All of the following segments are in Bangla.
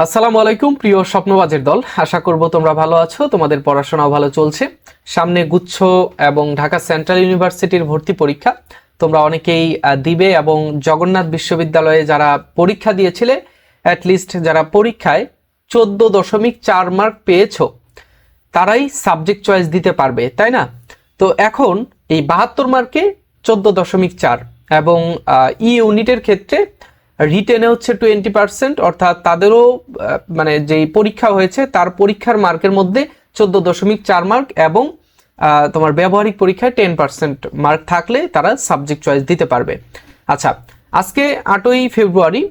আসসালামু আলাইকুম প্রিয় স্বপ্নবাজের দল, আশা করব তোমরা ভালো আছো, তোমাদের পড়াশোনাও ভালো চলছে। সামনে গুচ্ছ এবং ঢাকা সেন্ট্রাল ইউনিভার্সিটির ভর্তি পরীক্ষা তোমরা অনেকেই দিবে এবং জগন্নাথ বিশ্ববিদ্যালয়ে যারা পরীক্ষা দিয়েছিলে, অ্যাটলিস্ট যারা পরীক্ষায় 14.4 মার্ক পেয়েছো তারাই সাবজেক্ট চয়েস দিতে পারবে, তাই না? তো এখন এই 72 মার্কে 14.4 এবং ই ইউনিটের ক্ষেত্রে রিটেনে হচ্ছে 20%, অর্থাৎ তাদেরও মানে যেই পরীক্ষা হয়েছে তার পরীক্ষার মার্কের মধ্যে 14.4 মার্ক এবং তোমার ব্যবহারিক পরীক্ষায় 10% মার্ক থাকলে তারা সাবজেক্ট চয়েস দিতে পারবে। আচ্ছা, আজকে 8ই ফেব্রুয়ারি,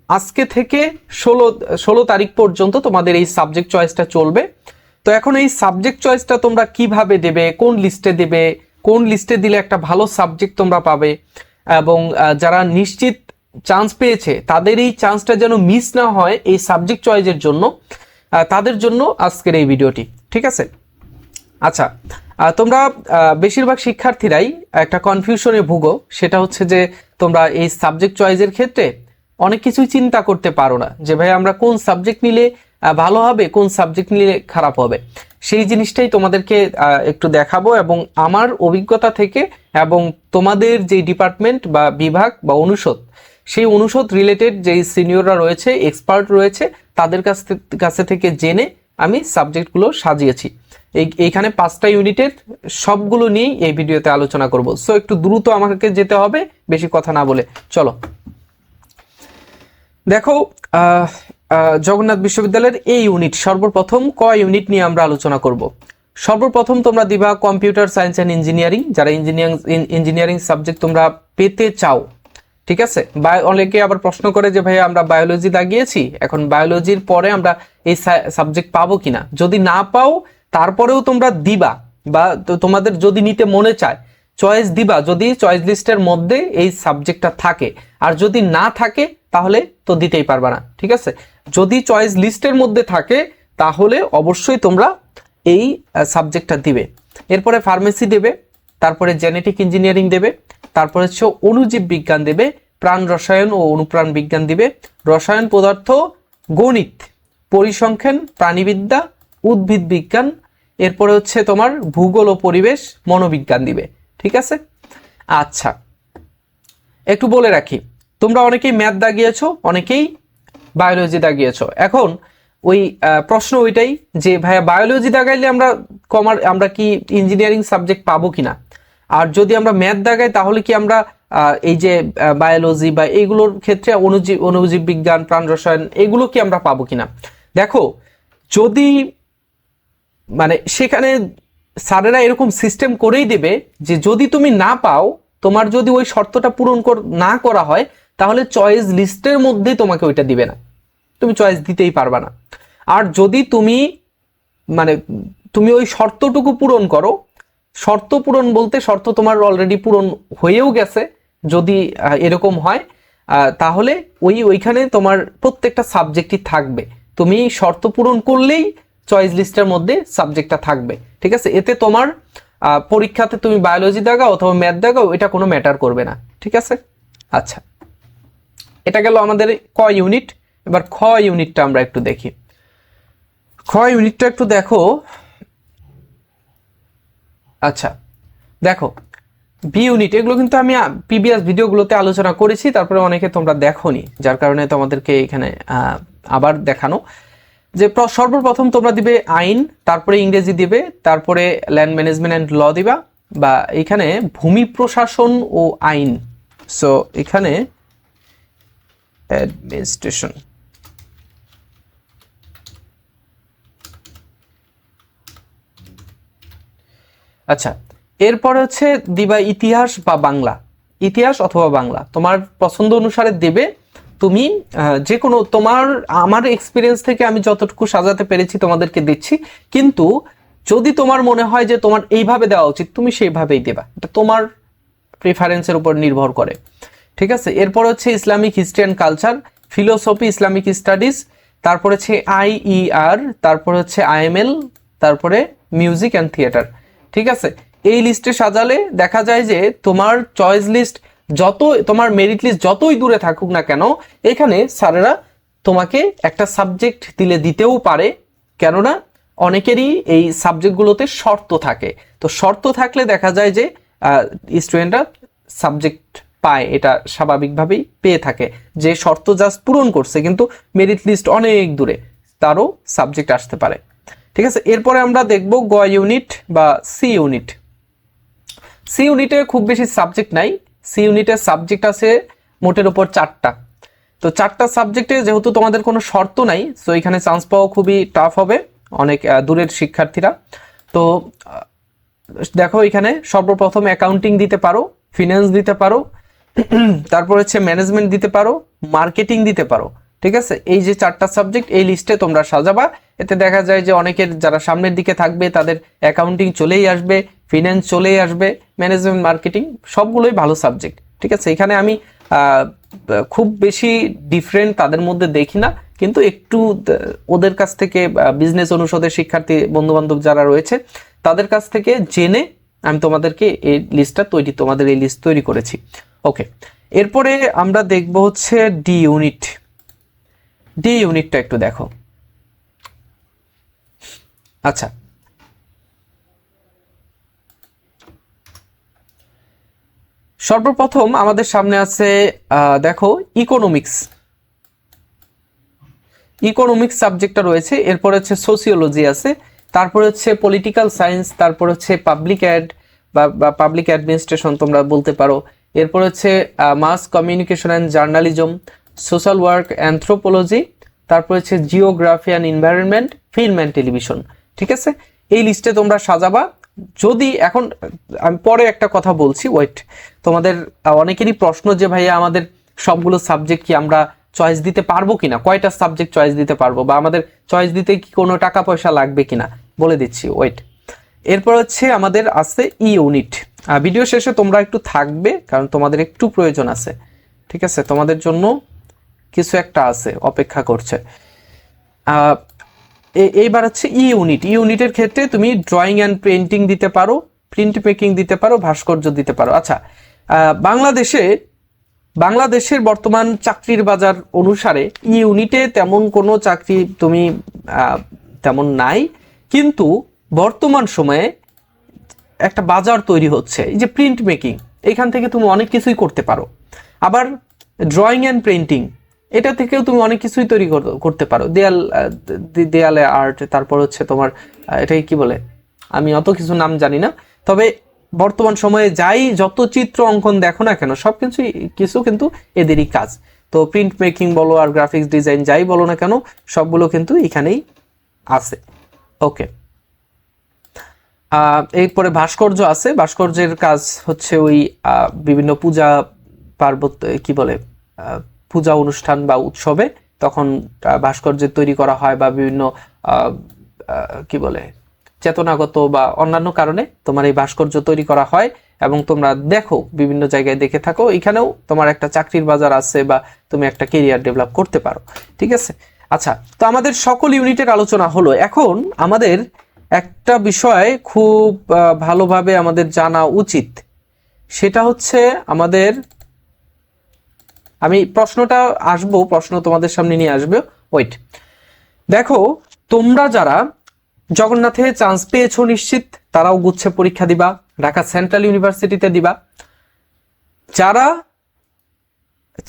আজকে থেকে 16 তারিখ পর্যন্ত তোমাদের এই সাবজেক্ট চয়েসটা চলবে। তো এখন এই সাবজেক্ট চয়েসটা তোমরা কিভাবে দেবে, কোন লিস্টে দেবে, কোন লিস্টে দিলে একটা ভালো সাবজেক্ট তোমরা পাবে এবং যারা নিশ্চিত চান্স পেয়েছে তাদের এই চান্সটা যেন মিস না হয় এই সাবজেক্ট চয়েসের জন্য, তাদের জন্য আজকের এই ভিডিওটি, ঠিক আছে? আচ্ছা, তোমরা বেশিরভাগ শিক্ষার্থীরাই একটা কনফিউশনে ভুগো, সেটা হচ্ছে যে তোমরা এই সাবজেক্ট চয়েসের ক্ষেত্রে অনেক কিছুই চিন্তা করতে পারো না যে ভাই আমরা কোন সাবজেক্ট নিলে ভালো হবে, কোন সাবজেক্ট নিলে খারাপ হবে। সেই জিনিসটাই তোমাদেরকে একটু দেখাবো এবং আমার অভিজ্ঞতা থেকে এবং তোমাদের যে ডিপার্টমেন্ট বা বিভাগ বা অনুষদ, সেই অনুষদ রিলেটেড যেই সিনিয়ররা রয়েছে, এক্সপার্ট রয়েছে, তাদের কাছে থেকে জেনে আমি সাবজেক্টগুলো সাজিয়েছি। এইখানে 5টা ইউনিটের সবগুলো নিয়েই এই ভিডিওতে আলোচনা করব। সো একটু দ্রুত আমাকে যেতে হবে, বেশি কথা না বলে চলো। দেখো, জগন্নাথ বিশ্ববিদ্যালয়ের এই ইউনিট সর্বপ্রথম ইউনিট নিয়ে আমরা আলোচনা করব। সর্বপ্রথম তোমরা দিবা কম্পিউটার সায়েন্স অ্যান্ড ইঞ্জিনিয়ারিং, যারা ইঞ্জিনিয়ারিং সাবজেক্ট তোমরা পেতে চাও, ঠিক আছে? অনেকে আবার প্রশ্ন করে যে ভাই আমরা বায়োলজি দাগিয়েছি, এখন বায়োলজির পরে আমরা এই সাবজেক্ট পাবো কিনা। যদি না পাও তারপরেও তোমরা দিবা, বা তোমাদের যদি নিতে মনে চায় চয়েস দিবা যদি চয়েস লিস্টের মধ্যে এই সাবজেক্টটা থাকে, আর যদি না থাকে তাহলে তো দিতেই পারবা না, ঠিক আছে? যদি চয়েস লিস্টের মধ্যে থাকে তাহলে অবশ্যই তোমরা এই সাবজেক্টটা দিবে। এরপরে ফার্মেসি দেবে, তারপরে জেনেটিক ইঞ্জিনিয়ারিং দেবে, তারপরে হচ্ছে অণুজীব বিজ্ঞান দেবে, প্রাণ রসায়ন ও অনুপ্রাণ বিজ্ঞান দিবে, রসায়ন পদার্থ, গণিত, পরিসংখ্যান, প্রাণীবিদ্যা, উদ্ভিদ বিজ্ঞান, এরপরে হচ্ছে তোমার ভূগোল ও পরিবেশ, মনোবিজ্ঞান দিবে, ঠিক আছে? আচ্ছা, একটু বলে রাখি, তোমরা অনেকেই ম্যাথ দাগিয়েছো, অনেকেই বায়োলজি দাগিয়েছো। এখন ওই প্রশ্ন ওইটাই যে ভাইয়া বায়োলজি দাগাইলে আমরা কি ইঞ্জিনিয়ারিং সাবজেক্ট পাবো কিনা, আর যদি আমরা ম্যাথ দাগাই তাহলে কি আমরা এই যে বায়োলজি বা এইগুলোর ক্ষেত্রে অণুজীব বিজ্ঞান, প্রাণ রসায়ন, এগুলো কি আমরা পাবো কিনা। দেখো, যদি মানে সেখানে স্যারেরা এরকম সিস্টেম করেই দেবে যে যদি তুমি না পাও, তোমার যদি ওই শর্তটা পূরণ না করা হয় তাহলে চয়েস লিস্টের মধ্যে তোমাকে ওইটা দিবে না, তুমি চয়েস দিতেই পারবা না। আর যদি তুমি ওই শর্তটুকু পূরণ করো, শর্ত পূরণ বলতে শর্ত তোমার অলরেডি পূরণ হয়েও গেছে, যদি এরকম হয় তাহলে ওইখানে তোমার প্রত্যেকটা সাবজেক্টই থাকবে, তুমি শর্ত পূরণ করলেই চয়েস লিস্টের মধ্যে সাবজেক্টটা থাকবে, ঠিক আছে? এতে তোমার পরীক্ষাতে তুমি বায়োলজি দাগাও অথবা ম্যাথ দাগাও, এটা কোনো ম্যাটার করবে না, ঠিক আছে? আচ্ছা, এটা গেল আমাদের ক ইউনিট। এবার খ ইউনিটটা আমরা একটু দেখি। খ ইউনিটটা একটু দেখো। আচ্ছা, দেখো বি ইউনিট, এগুলো কিন্তু আমি প্রিভিয়াস ভিডিওগুলোতে আলোচনা করেছি, তারপরে অনেকে তোমরা দেখোনি, যার কারণে তোমাদেরকে এখানে আবার দেখানো। যে সর্বপ্রথম তোমরা দিবে আইন, তারপরে ইংরেজি দিবে, তারপরে ল্যান্ড ম্যানেজমেন্ট অ্যান্ড ল দিবা, বা এখানে ভূমি প্রশাসন ও আইন। সো এখানে অ্যাডমিনিস্ট্রেশন, আচ্ছা, এরপরে হচ্ছে দিবা ইতিহাস বা বাংলা, ইতিহাস অথবা বাংলা তোমার পছন্দ অনুসারে দেবে। তুমি যে কোনো আমার এক্সপিরিয়েন্স থেকে আমি যতটুকু সাজাতে পেরেছি তোমাদেরকে দিচ্ছি, কিন্তু যদি তোমার মনে হয় যে তোমার এইভাবে দেওয়া উচিত তুমি সেইভাবেই দেবা, এটা তোমার প্রেফারেন্সের উপর নির্ভর করে, ঠিক আছে? এরপর হচ্ছে Islamic history and culture, philosophy, Islamic studies, তারপর হচ্ছে IER, তারপর হচ্ছে IML, তারপরে মিউজিক অ্যান্ড থিয়েটার, ঠিক আছে? এই লিস্টে সাজালে দেখা যায় যে তোমার চয়েস লিস্ট তোমার মেরিট লিস্ট যতই দূরে থাকুক না কেন, এখানে স্যারেরা তোমাকে একটা সাবজেক্ট দিলে দিতেও পারে, কেননা অনেকেরই এই সাবজেক্টগুলোতে শর্ত থাকে। তো শর্ত থাকলে দেখা যায় যে স্টুডেন্টরা সাবজেক্ট পায়, এটা স্বাভাবিকভাবেই পেয়ে থাকে। যে শর্ত জাস্ট পূরণ করছে কিন্তু মেরিট লিস্ট অনেক দূরে, তারও সাবজেক্ট আসতে পারে। ঠিক আছে, এরপরে আমরা দেখব গ ইউনিট বা সি ইউনিট। সি ইউনিটে খুব বেশি সাবজেক্ট নাই, সি ইউনিটের সাবজেক্ট আছে মোটের উপর 4টা। তো 4টা সাবজেক্টে যেহেতু তোমাদের কোনো শর্ত নাই, সো এখানে চান্স পাওয়া খুবই টাফ হবে অনেক দূরের শিক্ষার্থীরা। তো দেখো এখানে সর্বপ্রথম অ্যাকাউন্টিং দিতে পারো, ফিনান্স দিতে পারো, তারপর হচ্ছে ম্যানেজমেন্ট দিতে পারো, মার্কেটিং দিতে পারো। ঠিক আছে, এই যে 4টা সাবজেক্ট এই লিস্টে তোমরা সাজাবা। এতে দেখা যায় যে অনেকের যারা সামনের দিকে থাকবে তাদের অ্যাকাউন্টিং চলেই আসবে, ফিনান্স চলেই আসবে, ম্যানেজমেন্ট মার্কেটিং সবগুলোই ভালো সাবজেক্ট। ঠিক আছে, এখানে আমি খুব বেশি ডিফারেন্ট তাদের মধ্যে দেখি না, কিন্তু একটু ওদের কাছ থেকে বিজনেস অনুষদের শিক্ষার্থী বন্ধুবান্ধব যারা রয়েছে তাদের কাছ থেকে জেনে আমি তোমাদেরকে এই লিস্টটা তোমাদের এই লিস্ট তৈরি করেছি। ওকে, এরপরে আমরা দেখব হচ্ছে ডি ইউনিট। ডি ইউনিটটা একটু দেখো। আচ্ছা, সর্বপ্রথম আমাদের সামনে আছে দেখো ইকোনমিক্স। ইকোনমিক্স সাবজেক্টটা রয়েছে, এরপর হচ্ছে সোসিওলজি আছে, তারপর হচ্ছে পলিটিক্যাল সায়েন্স, তারপর হচ্ছে পাবলিক অ্যাড বা পাবলিক অ্যাডমিনিস্ট্রেশন তোমরা বলতে পারো, এরপর হচ্ছে mass communication and journalism, social work, anthropology, তারপর হচ্ছে geography and environment, film and television. ঠিক আছে, এই লিস্টে তোমরা সাজাবা। যদি এখন আমি পরে একটা কথা বলছি, ওয়েট, তোমাদের অনেকেরই প্রশ্ন যে ভাইয়া আমাদের সবগুলো সাবজেক্ট কি আমরা চয়েস দিতে পারবো কিনা, কয়টা সাবজেক্ট চয়েস দিতে পারবো, বা আমাদের চয়েস দিতে কি কোনো টাকা পয়সা লাগবে কিনা, বলে দিচ্ছি, ওয়েট। এরপর হচ্ছে আমাদের আছে ই ইউনিট। ভিডিও শেষে তোমরা একটু থাকবে, কারণ তোমাদের একটু প্রয়োজন আছে। ঠিক আছে, তোমাদের জন্য কিছু একটা আছে, অপেক্ষা করছে। এইবার হচ্ছে ই ইউনিট। ই ইউনিটের ক্ষেত্রে তুমি ড্রয়িং অ্যান্ড পেন্টিং দিতে পারো, প্রিন্ট মেকিং দিতে পারো, ভাস্কর্য দিতে পারো। আচ্ছা, বাংলাদেশের বর্তমান চাকরির বাজার অনুসারে ই ইউনিটে তেমন কোনো চাকরি তুমি তেমন নাই, কিন্তু বর্তমান সময়ে একটা বাজার তৈরি হচ্ছে। এই যে প্রিন্ট মেকিং, এখান থেকে তুমি অনেক কিছুই করতে পারো। আবার ড্রয়িং অ্যান্ড পেন্টিং, এটা থেকেও তুমি অনেক কিছুই তৈরি করতে পারো। দেয়ালে আর্ট, তারপর হচ্ছে তোমার এটাকে কি বলে, আমি অত কিছু নাম জানি না, তবে বর্তমান সময়ে যত চিত্র অঙ্কন দেখো না কেন সব কিছু কিন্তু এদেরই কাজ। তো প্রিন্ট মেকিং বলো আর গ্রাফিক্স ডিজাইন যাই বলো না কেন, সবগুলো কিন্তু এখানেই আছে। ওকে, এরপরে ভাস্কর্য আছে। ভাস্কর্যের কাজ হচ্ছে ওই বিভিন্ন পূজা পার্বত্য কি বলে পূজা অনুষ্ঠান বা উৎসবে তখন ভাস্কর্যের তৈরি করা হয়, বা বিভিন্ন কি বলে চেতনাগত বা অন্যান্য কারণে তোমার এই ভাস্কর্য তৈরি করা হয়, এবং তোমরা দেখো বিভিন্ন জায়গায় দেখে থাকো। এখানেও তোমার একটা চাকরির বাজার আছে, বা তুমি একটা কেরিয়ার ডেভেলপ করতে পারো। ঠিক আছে, আচ্ছা, তো আমাদের সকল ইউনিটের আলোচনা হলো। এখন আমাদের একটা বিষয় খুব ভালোভাবে আমাদের জানা উচিত, সেটা হচ্ছে আমাদের, আমি প্রশ্ন তোমাদের সামনে নিয়ে আসবে, ওয়েট। দেখো, তোমরা যারা জগন্নাথে চান্স পেয়েছো নিশ্চিত, তারাও গুচ্ছে পরীক্ষা দিবা, ঢাকা সেন্ট্রাল ইউনিভার্সিটিতে দিবা। যারা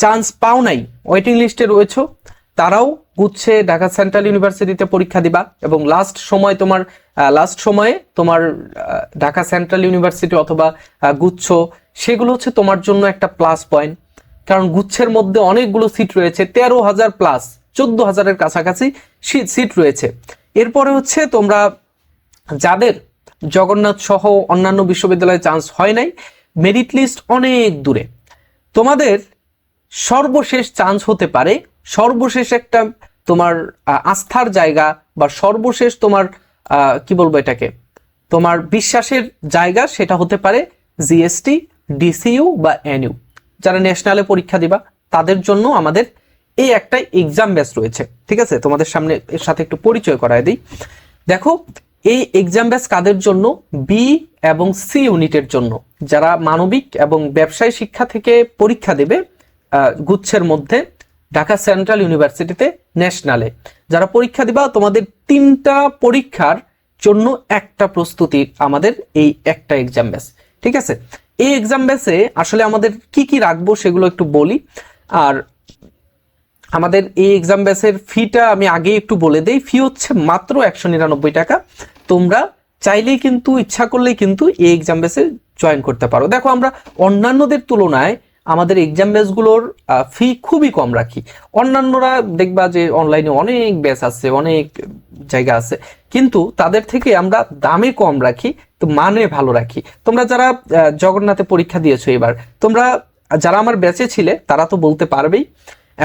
চান্স পাও নাই, ওয়েটিং লিস্টে রয়েছো, তারাও গুচ্ছে ঢাকা সেন্ট্রাল ইউনিভার্সিটিতে পরীক্ষা দিবা, এবং লাস্ট সময়ে তোমার ঢাকা সেন্ট্রাল ইউনিভার্সিটি অথবা গুচ্ছ, সেগুলো হচ্ছে তোমার জন্য একটা প্লাস পয়েন্ট। কারণ গুচ্ছের মধ্যে অনেকগুলো সিট রয়েছে, 13,000 প্লাস, 14,000-এর কাছাকাছি সিট রয়েছে। এরপরে হচ্ছে তোমরা যাদের জগন্নাথ সহ অন্যান্য বিশ্ববিদ্যালয়ে চান্স হয় নাই, মেরিট লিস্ট অনেক দূরে, তোমাদের সর্বশেষ চান্স হতে পারে, সর্বশেষ একটা তোমার আস্থার জায়গা, বা সর্বশেষ তোমার কি বলবো এটাকে, তোমার বিশ্বাসের জায়গা, সেটা হতে পারে জিএসটি, ডিসিইউ বা এনইউ। যারা ন্যাশনালে পরীক্ষা দিবা তাদের জন্য আমাদের এই একটা এক্সাম ব্যাচ রয়েছে। ঠিক আছে, তোমাদের সামনে এর সাথে একটু পরিচয় করায় দিই। দেখো, এই এক্সাম ব্যাচ কাদের জন্য? বি এবং সি ইউনিটের জন্য, যারা মানবিক এবং ব্যবসায় শিক্ষা থেকে পরীক্ষা দেবে গুচ্ছের মধ্যে, ঢাকা সেন্ট্রাল ইউনিভার্সিটিতে, ন্যাশনালে। যারা পরীক্ষা দিবা তোমাদের 3টা পরীক্ষার জন্য একটা প্রস্তুতি আমাদের এই একটা এক্সাম ব্যাচ, ঠিক আছে? এই এক্সাম ব্যাচে আসলে আমাদের কি কি রাখবো সেগুলো একটু বলি। আর আমাদের এই এক্সাম ব্যাচের ফিটা আমি আগে একটু বলে দেই। ফি হচ্ছে মাত্র 199 টাকা। তোমরা চাইলেই কিন্তু, ইচ্ছা করলেই কিন্তু এই এক্সাম ব্যাচে জয়েন করতে পারো। দেখো আমরা অন্যান্যদের তুলনায় আমাদের এক্সাম ব্যাচগুলোর ফি খুবই কম রাখি। অন্যান্যরা দেখবা যে অনলাইনে অনেক ব্যাচ আছে, অনেক জায়গা আছে, কিন্তু তাদের থেকে আমরা দামে কম রাখি, তো মানে ভালো রাখি। তোমরা যারা জগন্নাথে পরীক্ষা দিয়েছো এবার, তোমরা যারা আমার ব্যাচে ছিলে তারা তো বলতে পারবেই,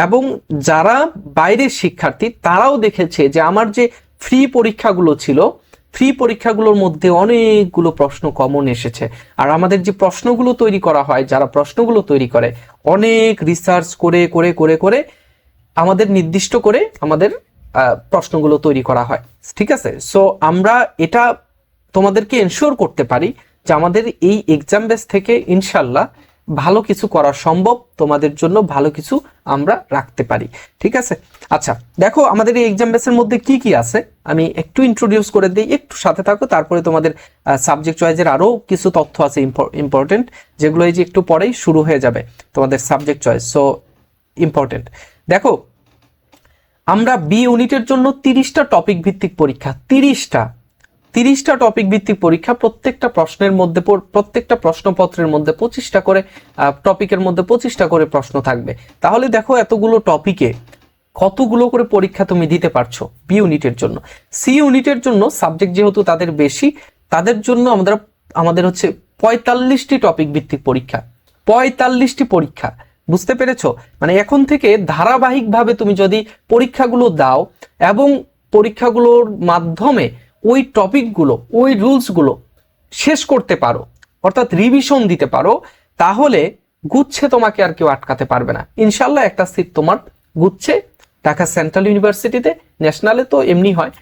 এবং যারা বাইরের শিক্ষার্থী তারাও দেখেছে যে আমার যে ফ্রি পরীক্ষাগুলো ছিল, ফ্রি পরীক্ষাগুলোর মধ্যে অনেকগুলো প্রশ্ন কমন এসেছে। আর আমাদের যে প্রশ্নগুলো তৈরি করা হয়, যারা প্রশ্নগুলো তৈরি করে অনেক রিসার্চ করে করে করে করে আমাদের নির্দিষ্ট করে আমাদের প্রশ্নগুলো তৈরি করা হয়, ঠিক আছে? সো আমরা এটা তোমাদেরকে এনশিওর করতে পারি যে আমাদের এই এক্সাম বেস থেকে ইনশাল্লাহ ভালো কিছু করা সম্ভব, তোমাদের জন্য ভালো কিছু আমরা রাখতে পারি, ঠিক আছে? আচ্ছা দেখো আমাদের এই এক্সাম বেসের মধ্যে কি কি আছে আমি একটু ইন্ট্রোডিউস করে দিই, একটু সাথে থাকো। তারপরে তোমাদের সাবজেক্ট চয়েসের আরও কিছু তথ্য আছে ইম্পর্টেন্ট, যেগুলো এই যে একটু পরেই শুরু হয়ে যাবে তোমাদের সাবজেক্ট চয়েস, সো ইম্পর্টেন্ট। দেখো আমরা বি ইউনিটের জন্য 30টা টপিক ভিত্তিক পরীক্ষা, 30টা টপিক ভিত্তিক পরীক্ষা। প্রত্যেকটা প্রশ্নের মধ্যে, প্রত্যেকটা প্রশ্নপত্রের মধ্যে 25টা করে টপিকের মধ্যে 25টা করে প্রশ্ন থাকবে। তাহলে দেখো এতগুলো টপিকে কতগুলো করে পরীক্ষা তুমি দিতে পারছো বি ইউনিটের জন্য। সি ইউনিটের জন্য সাবজেক্ট যেহেতু তাদের বেশি, তাদের জন্য আমাদের হচ্ছে 45টি টপিক ভিত্তিক পরীক্ষা, 45টি পরীক্ষা। বুঝতে পেরেছো? মানে এখন থেকে ধারাবাহিকভাবে তুমি যদি পরীক্ষাগুলো দাও এবং পরীক্ষাগুলোর মাধ্যমে ওই টপিকগুলো, ওই রুলসগুলো শেষ করতে পারো, অর্থাৎ রিভিশন দিতে পারো, তাহলে গুচ্ছে তোমাকে আর কেউ আটকাতে পারবে না। ইনশাল্লাহ একটা সিট তোমার গুচ্ছে ঢাকা সেন্ট্রাল ইউনিভার্সিটিতে। ন্যাশনালে তো এমনি হয়,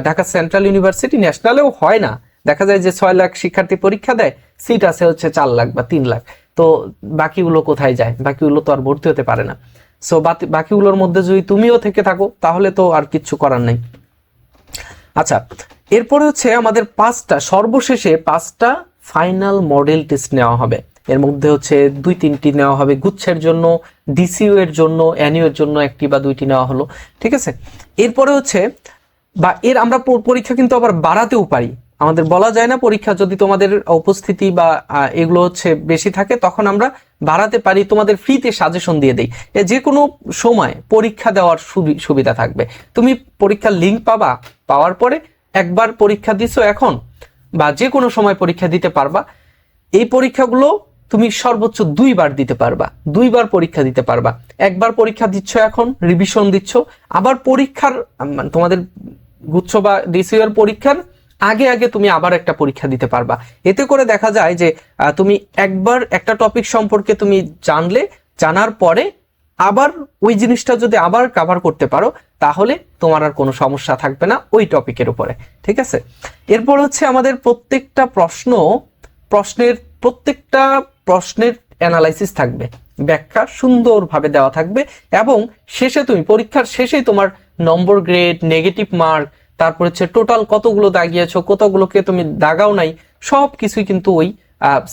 ঢাকা সেন্ট্রাল ইউনিভার্সিটি, ন্যাশনালেও হয় না। দেখা যায় যে 6 লাখ শিক্ষার্থী পরীক্ষা দেয়, সিট আছে হচ্ছে 4 লাখ বা 3 লাখ, তো বাকিগুলো কোথায় যায়? বাকিগুলো তো আর ভর্তি হতে পারে না। সো বাকিগুলোর মধ্যে যদি তুমিও থেকে থাকো তাহলে তো আর কিচ্ছু করার নেই। আচ্ছা এরপরে হচ্ছে আমাদের সর্বশেষে 5টা ফাইনাল মডেল টেস্ট নেওয়া হবে। এর মধ্যে হচ্ছে 2-3টি নেওয়া হবে গুচ্ছের জন্য, ডিসিইউ এর জন্য, এনইউ এর জন্য 1টি বা 2টি নেওয়া হলো, ঠিক আছে? এরপরে হচ্ছে আমরা পরীক্ষা কিন্তু আবার বাড়াতেও পারি। আমাদের বলা যায় না, পরীক্ষা যদি তোমাদের উপস্থিতি বা এগুলো হচ্ছে বেশি থাকে তখন আমরা বাড়াতে পারি। তোমাদের ফ্রিতে সাজেশন দিয়ে দেই, যে কোনো সময় পরীক্ষা দেওয়ার সুবিধা থাকবে। তুমি পরীক্ষার লিঙ্ক পাবা, পাওয়ার পরে একবার পরীক্ষা দিছো এখন বা যে কোনো সময় পরীক্ষা দিতে পারবা। এই পরীক্ষাগুলো তুমি সর্বোচ্চ 2বার দিতে পারবা, 2বার পরীক্ষা দিতে পারবা। একবার পরীক্ষা দিচ্ছ এখন, রিভিশন দিচ্ছ, আবার পরীক্ষার তোমাদের গুচ্ছ বা ডিসিইউ এর পরীক্ষার আগে আগে তুমি আবার একটা পরীক্ষা দিতে পারবা। এতে করে দেখা যায় যে তুমি একবার একটা টপিক সম্পর্কে তুমি জানার পরে আবার ওই জিনিসটা যদি আবার কভার করতে পারো তাহলে তোমার আর কোনো সমস্যা থাকবে না ওই টপিকের উপরে, ঠিক আছে? এরপর হচ্ছে আমাদের প্রত্যেকটা প্রশ্নের অ্যানালাইসিস থাকবে, ব্যাখ্যা সুন্দরভাবে দেওয়া থাকবে, এবং শেষে তুমি পরীক্ষার শেষেই তোমার নম্বর, গ্রেড, নেগেটিভ মার্ক, তারপর হচ্ছে টোটাল কতগুলো দাগিয়েছো, কতগুলোকে তুমি দাগাও নাই, সব কিছুই কিন্তু ওই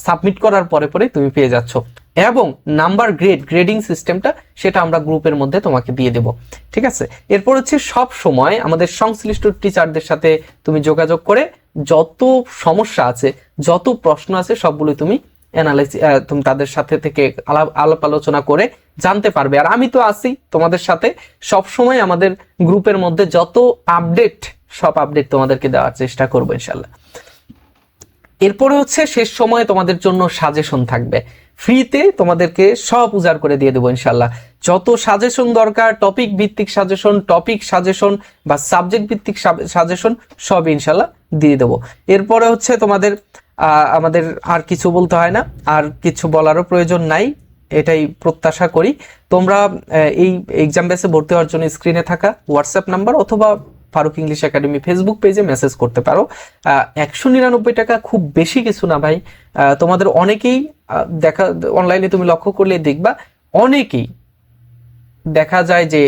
সাবমিট করার পরে পরে তুমি পেয়ে যাচ্ছ। এবং নাম্বার গ্রেডিং সিস্টেমটা সেটা আমরা গ্রুপের মধ্যে তোমাকে দিয়ে দেব, ঠিক আছে? এরপর হচ্ছে সব সময় আমাদের সংশ্লিষ্ট টিচারদের সাথে তুমি যোগাযোগ করে যত সমস্যা আছে, যত প্রশ্ন আছে সবগুলো তুমি তুমি তাদের সাথে থেকে আলাপ আলোচনা করে জানতে পারবে। আর আমি তো আছি তোমাদের সাথে সব সময়, আমাদের গ্রুপের মধ্যে যত সব আপডেট তোমাদেরকে দেওয়ার চেষ্টা করবো ইনশাল্লাহ। এরপরে হচ্ছে শেষ সময় তোমাদের জন্য সাজেশন থাকবে, ফ্রিতে তোমাদেরকে সব উজাড় করে দিয়ে দেবো ইনশাল্লাহ। যত সাজেশন দরকার, টপিক ভিত্তিক সাজেশন বা সাবজেক্ট ভিত্তিক সাজেশন সব ইনশাল্লাহ দিয়ে দেবো। এরপরে হচ্ছে আমাদের আর কিছু বলতে হয় না, আর কিছু বলারও প্রয়োজন নাই, এটাই প্রত্যাশা করি। তোমরা এই এক্সাম বেসে ভর্তি হওয়ার জন্য স্ক্রিনে থাকা হোয়াটসঅ্যাপ নাম্বার অথবা ফারুক ইংলিশ একাডেমি ফেসবুক পেজে মেসেজ করতে পারো। 199 টাকা খুব বেশি কিছু না ভাই। তোমাদের অনেকেই অনলাইনে তুমি লক্ষ্য করলে দেখবা দেখা যায় যে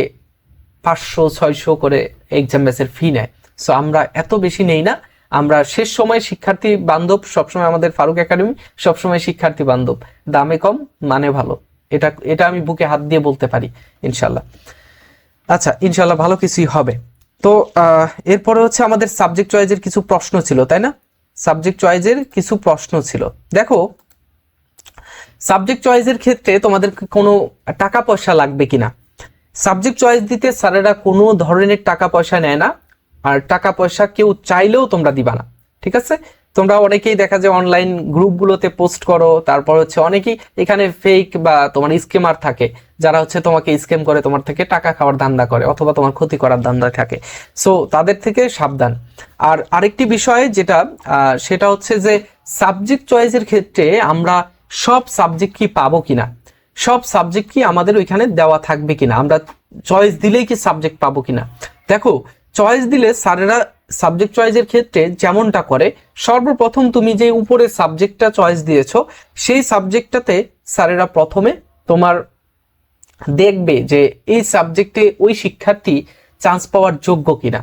500-600 করে এক্সাম ব্যাচের ফি নেয়। সো আমরা এত বেশি নেই না, আমরা শেষ সময় শিক্ষার্থী বান্ধব, সবসময় আমাদের ফারুক একাডেমি সবসময় শিক্ষার্থী বান্ধব, দামে কম মানে ভালো, এটা আমি বুকে হাত দিয়ে বলতে পারি ইনশাল্লাহ। আচ্ছা, ইনশাল্লাহ ভালো কিছুই হবে। তো এরপরে হচ্ছে আমাদের সাবজেক্ট চয়েসের কিছু প্রশ্ন ছিল, তাই না? সাবজেক্ট চয়েসের কিছু প্রশ্ন ছিল। দেখো, সাবজেক্ট চয়েসের ক্ষেত্রে তোমাদের কোনো টাকা পয়সা লাগবে কিনা। সাবজেক্ট চয়েস দিতে স্যারেরা কোনো ধরনের টাকা পয়সা নেয় না, আর টাকা পয়সা কেউ চাইলেও তোমরা দিবা না, ঠিক আছে? তোমরা অনেকেই দেখা যায় অনলাইন গ্রুপগুলোতে পোস্ট করো, তারপর হচ্ছে অনেকেই এখানে ফেক বা তোমার স্কেমার থাকে, যারা হচ্ছে তোমাকে স্কেম করে তোমার থেকে টাকা খাওয়ার ধান্দা করে অথবা তোমার ক্ষতি করার ধান্দায় থাকে। সো তাদের থেকে সাবধান। আর আরেকটি বিষয় যেটা সেটা হচ্ছে যে সাবজেক্ট চয়েসের ক্ষেত্রে আমরা সব সাবজেক্ট কি পাবো কিনা, সব সাবজেক্ট কি আমাদের ওইখানে দেওয়া থাকবে কিনা, আমরা চয়েস দিলেই কি সাবজেক্ট পাবো কিনা। দেখো, চয়েস দিলে স্যারেরা সাবজেক্ট চয়েসের ক্ষেত্রে যেমনটা করে, সর্বপ্রথম তুমি যে উপরে সাবজেক্টটা চয়েস দিয়েছো সেই সাবজেক্টটাতে স্যারেরা প্রথমে তোমার দেখবে যে এই সাবজেক্টে ওই শিক্ষার্থী চান্স পাওয়ার যোগ্য কিনা।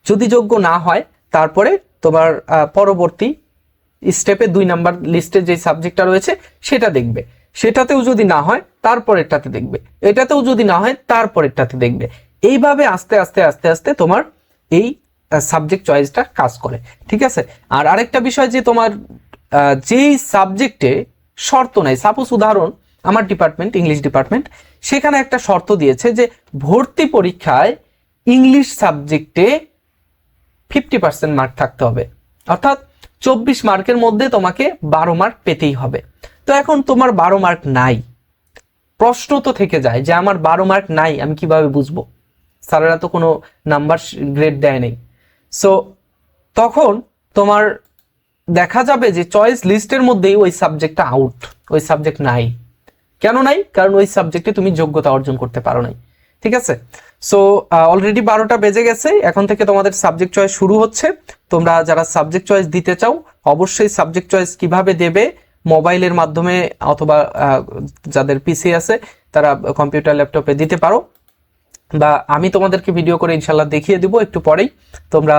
যদি যোগ্য না হয়, তারপরে তোমার পরবর্তী স্টেপে 2 নাম্বার লিস্টে যে সাবজেক্টটা রয়েছে সেটা দেখবে, সেটাতেও যদি না হয় তারপরেরটাতে দেখবে, এটাতেও যদি না হয় তারপরেরটাতে দেখবে। এইভাবে আস্তে আস্তে আস্তে আস্তে তোমার এই সাবজেক্ট চয়েসটা কাজ করে, ঠিক আছে? আর আরেকটা বিষয় যে তোমার যেই সাবজেক্টে শর্ত নাই, সাপোজ উদাহরণ আমার ডিপার্টমেন্ট ইংলিশ ডিপার্টমেন্ট, সেখানে একটা শর্ত দিয়েছে যে ভর্তি পরীক্ষায় ইংলিশ সাবজেক্টে 50% মার্ক থাকতে হবে, অর্থাৎ 24 মার্কের মধ্যে তোমাকে 12 মার্ক পেতেই হবে। তো এখন তোমার 12 মার্ক নাই, প্রশ্ন তো থেকে যায় যে আমার 12 মার্ক নাই, আমি কিভাবে বুঝবো? স্যারেরা তো কোনো নাম্বার গ্রেড দেয় নেই। সো তখন তোমার দেখা যাবে যে চয়েস লিস্টের মধ্যেই ওই সাবজেক্টটা আউট, ওই সাবজেক্ট নাই। কেন নাই? কারণ ওই সাবজেক্টে তুমি যোগ্যতা অর্জন করতে পারো নাই, ঠিক আছে? সো অলরেডি 12টা বেজে গেছে, এখন থেকে তোমাদের সাবজেক্ট চয়েস শুরু হচ্ছে। তোমরা যারা সাবজেক্ট চয়েস দিতে চাও, অবশ্যই সাবজেক্ট চয়েস কিভাবে দেবে, মোবাইলের মাধ্যমে অথবা যাদের পিসি আছে তারা কম্পিউটার ল্যাপটপে দিতে পারো, বা আমি তোমাদেরকে ভিডিও করে ইনশাল্লাহ দেখিয়ে দিব একটু পরেই। তোমরা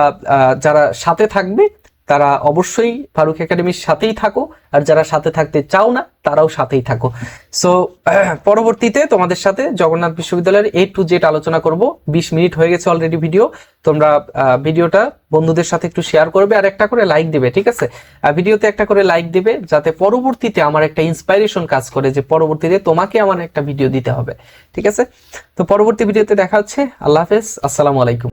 যারা সাথে থাকবে তারা অবশ্যই ফারুক একাডেমির সাথেই থাকো, আর যারা সাথে থাকতে চাও না তারাও সাথেই থাকো। সো পরবর্তীতে তোমাদের সাথে জগন্নাথ বিশ্ববিদ্যালয়ের A to Z আলোচনা করব। 20 মিনিট হয়ে গেছে অলরেডি ভিডিও। তোমরা ভিডিওটা বন্ধুদের সাথে একটু শেয়ার করবে আর একটা করে লাইক দিবে, ঠিক আছে? ভিডিওতে একটা করে লাইক দিবে, যাতে পরবর্তীতে আমার একটা ইন্সপাইরেশন কাজ করে যে পরবর্তীতে তোমাকে আমার একটা ভিডিও দিতে হবে, ঠিক আছে? তো পরবর্তী ভিডিওতে দেখা হচ্ছে। আল্লাহ হাফেজ, আসসালামু আলাইকুম।